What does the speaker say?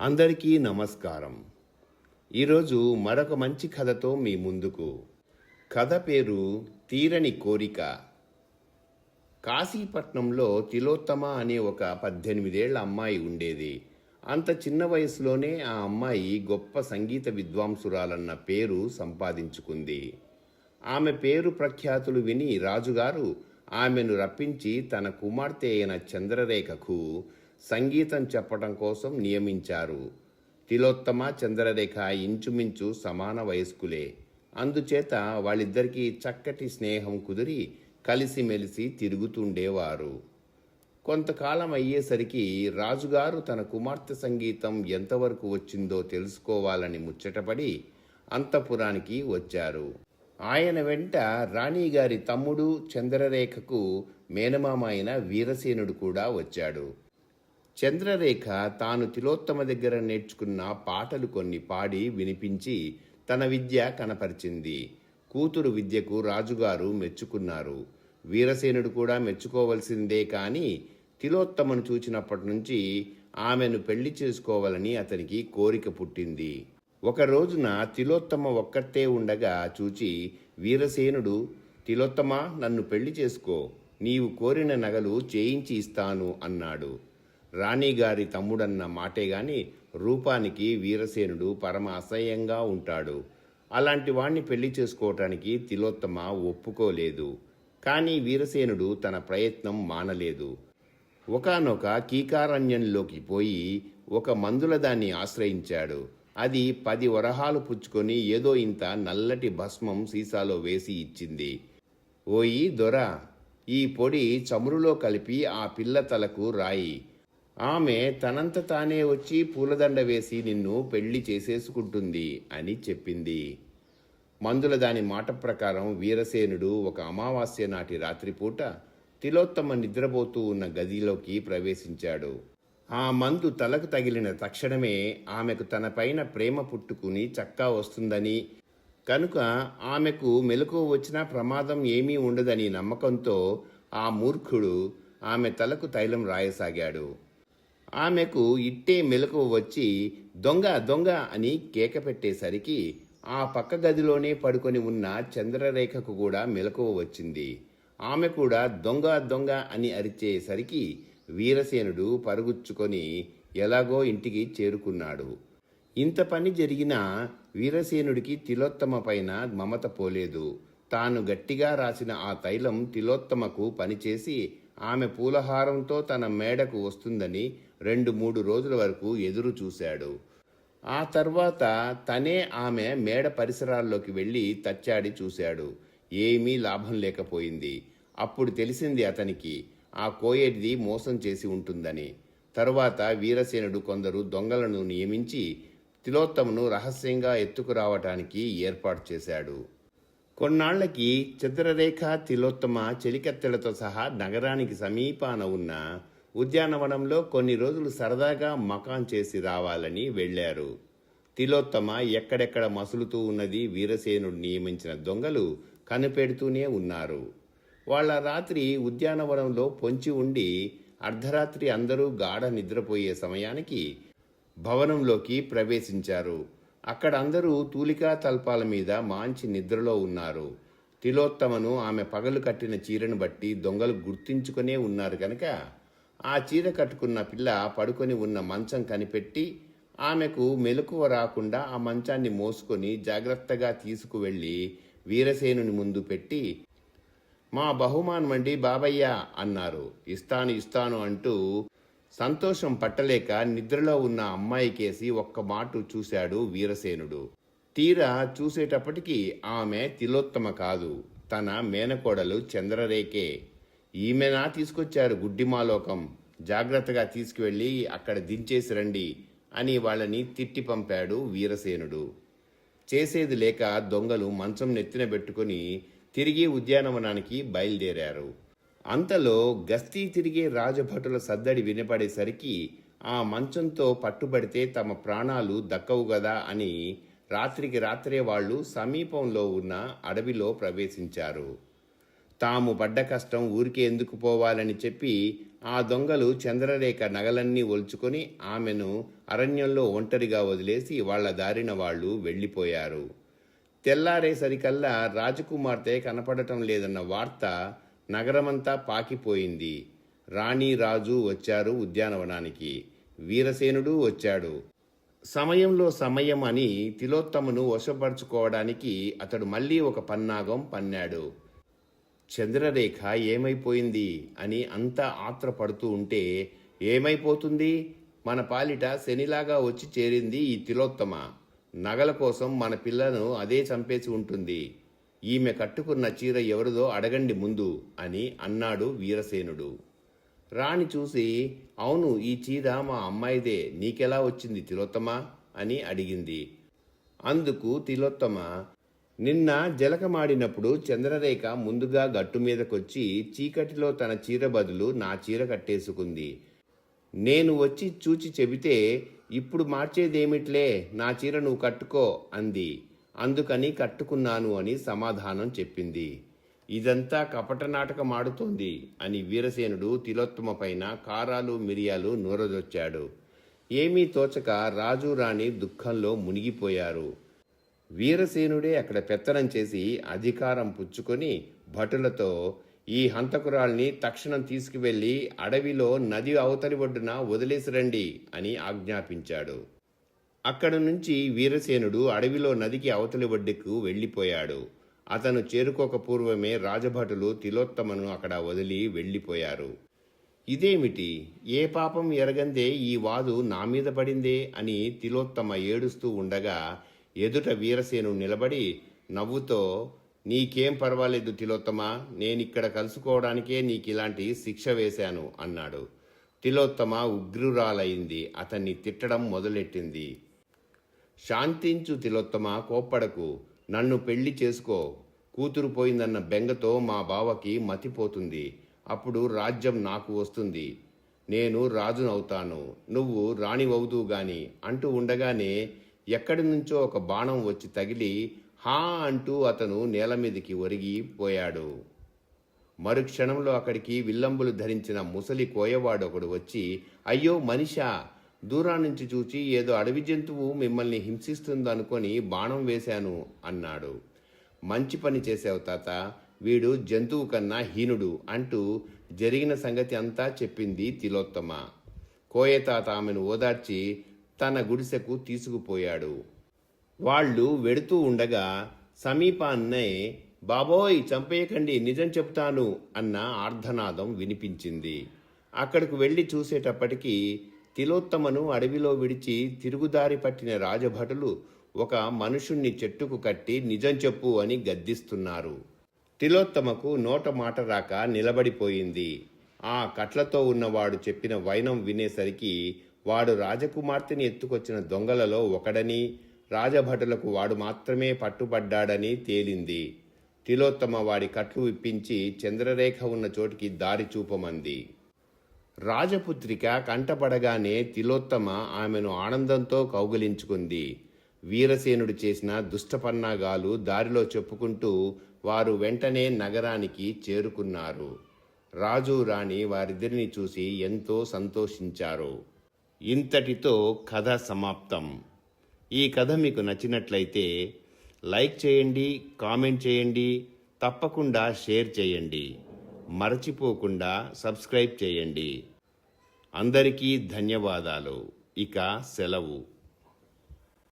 అందరికీ నమస్కారం. ఈరోజు మరొక మంచి కథతో మీ ముందుకు. కథ పేరు తీరని కోరిక. కాశీపట్నంలో తిలోత్తమ అనే ఒక 18 ఏళ్ల అమ్మాయి ఉండేది. అంత చిన్న వయసులోనే ఆ అమ్మాయి గొప్ప సంగీత విద్వాంసురాలన్న పేరు సంపాదించుకుంది. ఆమె పేరు ప్రఖ్యాతులు విని రాజుగారు ఆమెను రప్పించి తన కుమార్తె అయిన చంద్రరేఖకు సంగీతం చెప్పడం కోసం నియమించారు. తిలోత్తమ, చంద్రరేఖ ఇంచుమించు సమాన వయస్కులే. అందుచేత వాళ్ళిద్దరికీ చక్కటి స్నేహం కుదిరి కలిసిమెలిసి తిరుగుతుండేవారు. కొంతకాలం అయ్యేసరికి రాజుగారు తన కుమార్తె సంగీతం ఎంతవరకు వచ్చిందో తెలుసుకోవాలని ముచ్చటపడి అంతఃపురానికి వచ్చారు. ఆయన వెంట రాణిగారి తమ్ముడు, చంద్రరేఖకు మేనమామ అయిన వీరసేనుడు కూడా వచ్చాడు. చంద్రరేఖ తాను తిలోత్తమ దగ్గర నేర్చుకున్న పాటలు కొన్ని పాడి వినిపించి తన విద్య కనపరిచింది. కూతురు విద్యకు రాజుగారు మెచ్చుకున్నారు. వీరసేనుడు కూడా మెచ్చుకోవలసిందే. కానీ తిలోత్తమను చూచినప్పటి నుంచి ఆమెను పెళ్లి చేసుకోవాలని అతనికి కోరిక పుట్టింది. ఒక రోజున తిలోత్తమ ఒక్కతే ఉండగా చూచి వీరసేనుడు, తిలోత్తమ, నన్ను పెళ్లి చేసుకో, నీవు కోరిన నగలు చేయించి ఇస్తాను అన్నాడు. రాణిగారి తమ్ముడన్న మాటే గాని రూపానికి వీరసేనుడు పరమ అసహ్యంగా ఉంటాడు. అలాంటి వాణ్ణి పెళ్లి చేసుకోవటానికి తిలోత్తమ ఒప్పుకోలేదు. కానీ వీరసేనుడు తన ప్రయత్నం మానలేదు. ఒకానొక కీకారణ్యంలోకి పోయి ఒక మందుల దాన్ని ఆశ్రయించాడు. అది 10 వరహాలు పుచ్చుకొని ఏదో ఇంత నల్లటి భస్మం సీసాలో వేసి ఇచ్చింది. ఓయి దొర, ఈ పొడి చమురులో కలిపి ఆ పిల్ల తలకు రాయి. ఆమె తనంత తానే వచ్చి పూలదండ వేసి నిన్ను పెళ్లి చేసేసుకుంటుంది అని చెప్పింది. మందుల దాని మాట ప్రకారం వీరసేనుడు ఒక అమావాస్య నాటి రాత్రిపూట తిలోత్తమ నిద్రపోతూ ఉన్న గదిలోకి ప్రవేశించాడు. ఆ మందు తలకు తగిలిన తక్షణమే ఆమెకు తన పైన ప్రేమ పుట్టుకుని చక్కా వస్తుందని, కనుక ఆమెకు మెలకువ వచ్చినా ప్రమాదం ఏమీ ఉండదని నమ్మకంతో ఆ మూర్ఖుడు ఆమె తలకు తైలం రాయసాగాడు. ఆమెకు ఇట్టే మెలకువ వచ్చి దొంగ దొంగ అని కేక పెట్టేసరికి ఆ పక్క గదిలోనే పడుకొని ఉన్న చంద్రరేఖకు కూడా మెలకువ వచ్చింది. ఆమె కూడా దొంగ దొంగ అని అరిచేసరికి వీరసేనుడు పరుగుచ్చుకొని ఎలాగో ఇంటికి చేరుకున్నాడు. ఇంత పని జరిగినా వీరసేనుడికి తిలోత్తమ పైన మమత పోలేదు. తాను గట్టిగా రాసిన ఆ తైలం తిలోత్తమకు పనిచేసి ఆమె పూలహారంతో తన మేడకు వస్తుందని 2-3 రోజుల వరకు ఎదురు చూశాడు. ఆ తర్వాత తనే ఆమె మేడ పరిసరాల్లోకి వెళ్ళి తచ్చాడి చూశాడు. ఏమీ లాభం లేకపోయింది. అప్పుడు తెలిసింది అతనికి ఆ కోయేటిది మోసం చేసి ఉంటుందని. తరువాత వీరసేనుడు కొందరు దొంగలను నియమించి తిలోత్తమను రహస్యంగా ఎత్తుకురావటానికి ఏర్పాటు చేశాడు. కొన్నాళ్లకి చంద్రరేఖ, తిలోత్తమ చెలికత్తెలతో సహా నగరానికి సమీపాన ఉన్న ఉద్యానవనంలో కొన్ని రోజులు సరదాగా మకాన్ చేసి రావాలని వెళ్లారు. తిలోత్తమ ఎక్కడెక్కడ మసులుతూ ఉన్నది వీరసేనుడు నియమించిన దొంగలు కనిపెడుతూనే ఉన్నారు. వాళ్ళ రాత్రి ఉద్యానవనంలో పొంచి ఉండి అర్ధరాత్రి అందరూ గాఢ నిద్రపోయే సమయానికి భవనంలోకి ప్రవేశించారు. అక్కడ అందరూ తూలికా తల్పాల మీద మాంచి నిద్రలో ఉన్నారు. తిలోత్తమను ఆమె పగలు కట్టిన చీరను బట్టి దొంగలు గుర్తించుకునే ఉన్నారు కనుక ఆ చీర కట్టుకున్న పిల్ల పడుకొని ఉన్న మంచం కనిపెట్టి ఆమెకు మెలకువ రాకుండా ఆ మంచాన్ని మోసుకొని జాగ్రత్తగా తీసుకువెళ్ళి వీరసేనుని ముందు పెట్టి, మా బహుమానమండి బాబయ్య అన్నారు. ఇస్తాను ఇస్తాను అంటూ సంతోషం పట్టలేక నిద్రలో ఉన్న అమ్మాయికేసి ఒక్క మాటు చూశాడు వీరసేనుడు. తీరా చూసేటప్పటికి ఆమె తిలోత్తమ కాదు, తన మేనకోడలు చంద్రరేఖే. ఈమెనా తీసుకొచ్చారు గుడ్డిమాలోకం, జాగ్రత్తగా తీసుకువెళ్ళి అక్కడ దించేసి రండి అని వాళ్ళని తిట్టి పంపాడు వీరసేనుడు. చేసేది లేక దొంగలు మంచం నెత్తిన పెట్టుకుని తిరిగి ఉద్యానవనానికి బయలుదేరారు. అంతలో గస్తీ తిరిగే రాజభటుల సద్దడి వినపడేసరికి ఆ మంచంతో పట్టుబడితే తమ ప్రాణాలు దక్కవు గదా అని రాత్రికి రాత్రే వాళ్ళు సమీపంలో ఉన్న అడవిలో ప్రవేశించారు. తాము పడ్డ కష్టం ఊరికే ఎందుకు పోవాలని చెప్పి ఆ దొంగలు చంద్రరేఖ నగలన్నీ ఒలుచుకొని ఆమెను అరణ్యంలో ఒంటరిగా వదిలేసి వాళ్ళ దారిన వాళ్ళు వెళ్ళిపోయారు. తెల్లారేసరికల్లా రాజకుమార్తె కనపడటం లేదన్న వార్త నగరమంతా పాకిపోయింది. రాణి రాజు వచ్చారు ఉద్యానవనానికి. వీరసేనుడు వచ్చాడు. సమయంలో సమయం అని తిలోత్తమను వశపరుచుకోవడానికి అతడు మళ్ళీ ఒక పన్నాగం పన్నాడు. చంద్రరేఖ ఏమైపోయింది అని అంతా ఆత్రపడుతూ ఉంటే, ఏమైపోతుంది, మన పాలిట శనిలాగా వచ్చి చేరింది ఈ తిలోత్తమ. నగల కోసం మన పిల్లను అదే చంపేసి ఉంటుంది. ఈమె కట్టుకున్న చీర ఎవరిదో అడగండి ముందు అని అన్నాడు వీరసేనుడు. రాణి చూసి, అవును, ఈ చీర మా అమ్మాయిదే, నీకెలా వచ్చింది తిలోత్తమ అని అడిగింది. అందుకు తిలోత్తమ, నిన్న జలకమాడినప్పుడు చంద్రరేఖ ముందుగా గట్టు మీదకొచ్చి చీకటిలో తన చీర బదులు నా చీర కట్టేసుకుంది. నేను వచ్చి చూచి చెబితే, ఇప్పుడు మార్చేదేమిట్లే, నా చీర నువ్వు కట్టుకో అంది. అందుకని కట్టుకున్నాను అని సమాధానం చెప్పింది. ఇదంతా కపట నాటకం ఆడుతోంది అని వీరసేనుడు తిలోత్తమ పైన కారాలు మిరియాలు నూరజొచ్చాడు. ఏమీ తోచక రాజు రాణి దుఃఖంలో మునిగిపోయారు. వీరసేనుడే అక్కడ పెత్తనం చేసి అధికారం పుచ్చుకొని భటులతో, ఈ హంతకురాల్ని తక్షణం తీసుకువెళ్లి అడవిలో నది అవతలి ఒడ్డున వదిలేసిరండి అని ఆజ్ఞాపించాడు. అక్కడి నుంచి వీరసేనుడు అడవిలో నదికి అవతలి ఒడ్డుకు వెళ్ళిపోయాడు. అతను చేరుకోక పూర్వమే రాజభటులు తిలోత్తమను అక్కడ వదిలి వెళ్ళిపోయారు. ఇదేమిటి, ఏ పాపం ఎరగందే ఈ వాదు నా మీద పడిందే అని తిలోత్తమ ఏడుస్తూ ఉండగా ఎదుట వీరసేనుడు నిలబడి నవ్వుతో, నీకేం పర్వాలేదు తిలోత్తమ, నేనిక్కడ కలుసుకోవడానికే నీకిలాంటి శిక్ష వేశాను అన్నాడు. తిలోత్తమ ఉగ్రురాలైంది. అతన్ని తిట్టడం మొదలెట్టింది. శాంతించు తిలోత్తమ, కోప్పడకు, నన్ను పెళ్లి చేసుకో. కూతురు పోయిందన్న బెంగతో మా బావకి మతిపోతుంది. అప్పుడు రాజ్యం నాకు వస్తుంది. నేను రాజునవుతాను, నువ్వు రాణివవుదు గాని అంటూ ఉండగానే ఎక్కడి నుంచో ఒక బాణం వచ్చి తగిలి హా అంటూ అతను నేల మీదకి ఒరిగి పోయాడు. మరుక్షణంలో అక్కడికి విల్లంబులు ధరించిన ముసలి కోయవాడొకడు వచ్చి, అయ్యో మనిషా, దూరాన్నించి చూచి ఏదో అడవి జంతువు మిమ్మల్ని హింసిస్తుందనుకొని బాణం వేశాను అన్నాడు. మంచి పని చేసావు తాత, వీడు జంతువు కన్నా హీనుడు అంటూ జరిగిన సంగతి అంతా చెప్పింది తిలోత్తమ. కోయతాత ఆమెను ఓదార్చి తన గుడిసెకు తీసుకుపోయాడు. వాళ్ళు వెడుతూ ఉండగా సమీపాన్నే, బాబోయ్ చంపేయకండి, నిజం చెప్తాను అన్న ఆర్ధనాదం వినిపించింది. అక్కడికి వెళ్ళి చూసేటప్పటికీ తిలోత్తమను అడవిలో విడిచి తిరుగుదారి పట్టిన రాజభటులు ఒక మనుషుణ్ణి చెట్టుకు కట్టి నిజం చెప్పు అని గద్దిస్తున్నారు. తిలోత్తమకు నోట మాట రాక నిలబడిపోయింది. ఆ కట్లతో ఉన్నవాడు చెప్పిన వైనం వినేసరికి వాడు రాజకుమార్తెని ఎత్తుకొచ్చిన దొంగలలో ఒకడని, రాజభటులకు వాడు మాత్రమే పట్టుబడ్డాడని తేలింది. తిలోత్తమ వాడి కట్లు విప్పించి చంద్రరేఖ ఉన్న చోటికి దారి చూపమంది. రాజపుత్రిక కంటపడగానే తిలోత్తమ ఆమెను ఆనందంతో కౌగిలించుకుంది. వీరసేనుడు చేసిన దుష్టపన్నాగాలు దారిలో చెప్పుకుంటూ వారు వెంటనే నగరానికి చేరుకున్నారు. రాజు రాణి వారిద్దరిని చూసి ఎంతో సంతోషించారు. ఇంతటితో కథ సమాప్తం. ఈ కథ మీకు నచ్చినట్లయితే లైక్ చేయండి, కామెంట్ చేయండి, తప్పకుండా షేర్ చేయండి. మరచిపోకుండా సబ్స్క్రైబ్ చేయండి. అందరికీ ధన్యవాదాలు. ఇక సెలవు.